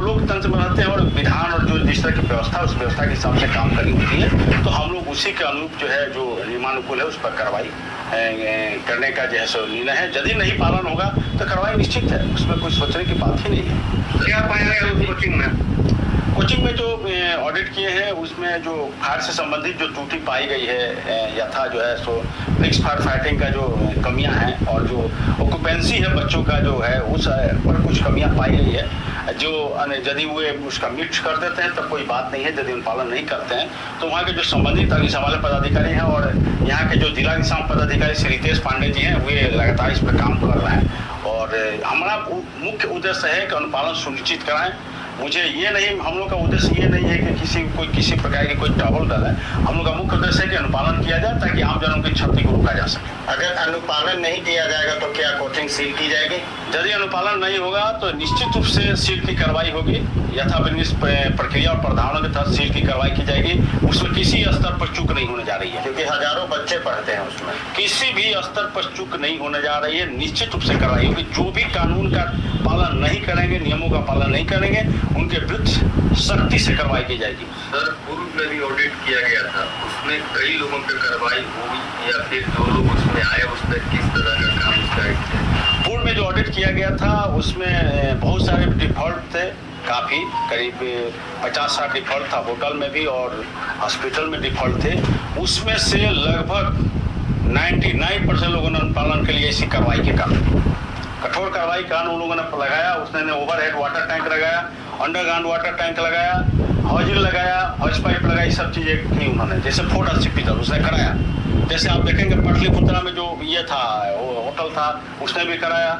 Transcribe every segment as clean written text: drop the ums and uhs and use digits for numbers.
लोकतंत्र में रहते हैं और विधान और जो जिस तरह की व्यवस्था उस व्यवस्था के हिसाब से काम करनी होती है, तो हम लोग उसी के अनुरूप जो है जो नियमानुकूल है उस पर कार्रवाई करने का जो है सो निर्णय है। यदि नहीं पालन होगा तो कार्रवाई निश्चित है, उसमें कोई सोचने की बात ही नहीं है। क्या पाया गया उस कोचिंग में जो ऑडिट किए हैं उसमें जो फायर से संबंधित जो त्रुटि पाई गई है यथा जो है सो फिक्स फायर फाइटिंग का जो कमियां हैं और जो ऑक्यूपेंसी है बच्चों का जो है उस पर कुछ कमियां पाई गई है। जो यदि वे उसका मिट कर देते हैं तब कोई बात नहीं है, यदि उन पालन नहीं करते हैं तो वहाँ के जो संबंधित अग्निशमन वाले पदाधिकारी हैं और यहाँ के जो जिला अग्निशमन पदाधिकारी श्री रितेश पांडे जी हैं वे लगातार इस पर काम कर रहे हैं और हमारा मुख्य उद्देश्य है कि अनुपालन सुनिश्चित कराएं। मुझे ये नहीं, हम लोग का उद्देश्य ये नहीं है कि किसी प्रकार की कोई ट्रबल डाले। हम लोग का मुख्य उद्देश्य है कि अनुपालन किया जाए ताकि आम जनों की क्षति को रोका जा सके। अगर अनुपालन नहीं किया जाएगा तो क्या कोचिंग सील की जाएगी? यदि अनुपालन नहीं होगा तो निश्चित रूप से सील की कार्रवाई होगी। यथाविधि प्रक्रिया और प्रावधानों के तहत सील की कार्रवाई की जाएगी। उसमें किसी स्तर पर चूक नहीं होने जा रही है क्योंकि हजारों बच्चे पढ़ते हैं उसमें। किसी भी स्तर पर चूक नहीं होने जा रही है, निश्चित रूप से कार्रवाई होगी। जो भी कानून का पालन नहीं करेंगे, नियमों का पालन नहीं करेंगे, उनके विरुद्ध सख्ती से कार्रवाई की जाएगी। सर, पूर्व में भी ऑडिट किया गया था, उसमें कई लोगों पर कार्रवाई हुई या फिर जो लोग उसमें आए उसमें किस तरह का काम उसका? पूर्व में जो ऑडिट किया गया था उसमें बहुत सारे डिफॉल्ट थे, काफ़ी करीब 50-60 डिफॉल्ट था होटल में भी और हॉस्पिटल में डिफॉल्ट थे। उसमें से लगभग 99% लोगों ने अनुपालन के लिए ऐसी कार्रवाई के कारण कठोर कार्रवाई का उन लोगों ने लगाया। उसने ओवरहेड वाटर टैंक लगाया, अंडरग्राउंड वाटर टैंक लगाया, हॉजिल लगाया, हॉज पाइप लगाई, सब चीज़ें की उन्होंने। जैसे फोर्ट हॉस्पिटल उसने कराया, जैसे आप देखेंगे पटलिपुत्रा में जो ये था होटल था उसने भी कराया,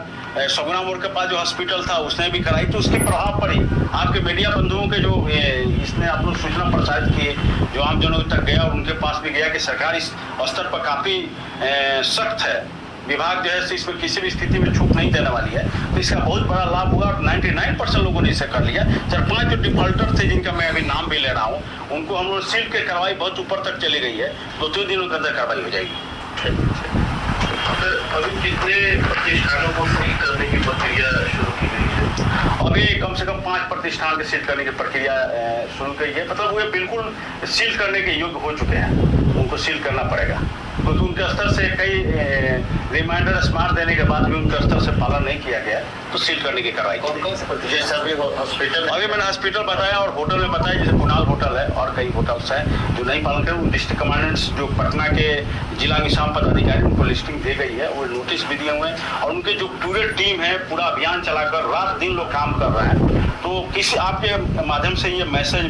सगुना मोड़ के पास जो हॉस्पिटल था उसने भी कराई। तो उसके प्रभाव पड़ी आपके मीडिया बंधुओं के जो इसने आप लोग सूचना प्रसारित किए, जो आम जनों तक गया और उनके पास भी गया कि सरकार इस स्तर पर काफ़ी सख्त है, विभाग जो है इसमें किसी भी स्थिति में छूट नहीं देने वाली है। तो इसका बहुत बड़ा लाभ हुआ और 99% लोगों ने इसे कर लिया। 4-5 जो डिफॉल्टर थे जिनका मैं अभी नाम भी ले रहा हूँ उनको हम लोग सील के कार्रवाई बहुत ऊपर तक चली गई है। 2-3 दिनों के अंदर कार्रवाई हो जाएगी। अभी कितने प्रतिष्ठानों को सील करने की प्रक्रिया शुरू की गई है? अभी कम से कम 5 प्रतिष्ठान के सील करने की प्रक्रिया शुरू की है। मतलब वे बिल्कुल सील करने के योग्य हो चुके हैं, उनको सील करना पड़ेगा क्योंकि उनके स्तर से कई रिमाइंडर स्मार्ट देने के बाद भी उनके स्तर से पालन नहीं किया गया तो सील करने की कार्रवाई की। जैसे अभी हॉस्पिटल, अभी मैंने हॉस्पिटल बताया और होटल में बताया, जैसे कुणाल होटल है और कई होटल्स हैं जो नहीं पालन करें। डिस्ट्रिक्ट कमांडेंट्स जो पटना के जिला अग्निशमन पदाधिकारी उनको लिस्टिंग दी गई है, वो नोटिस भी दिए हुए हैं और उनके जो पूरे टीम है पूरा अभियान चलाकर रात दिन लोग काम कर रहे हैं। तो किसी आपके माध्यम से ये मैसेज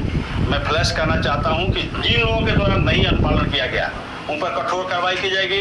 मैं फ्लैश करना चाहता हूँ कि जिन लोगों के द्वारा नहीं अनुपालन किया गया उन पर कठोर कार्रवाई की जाएगी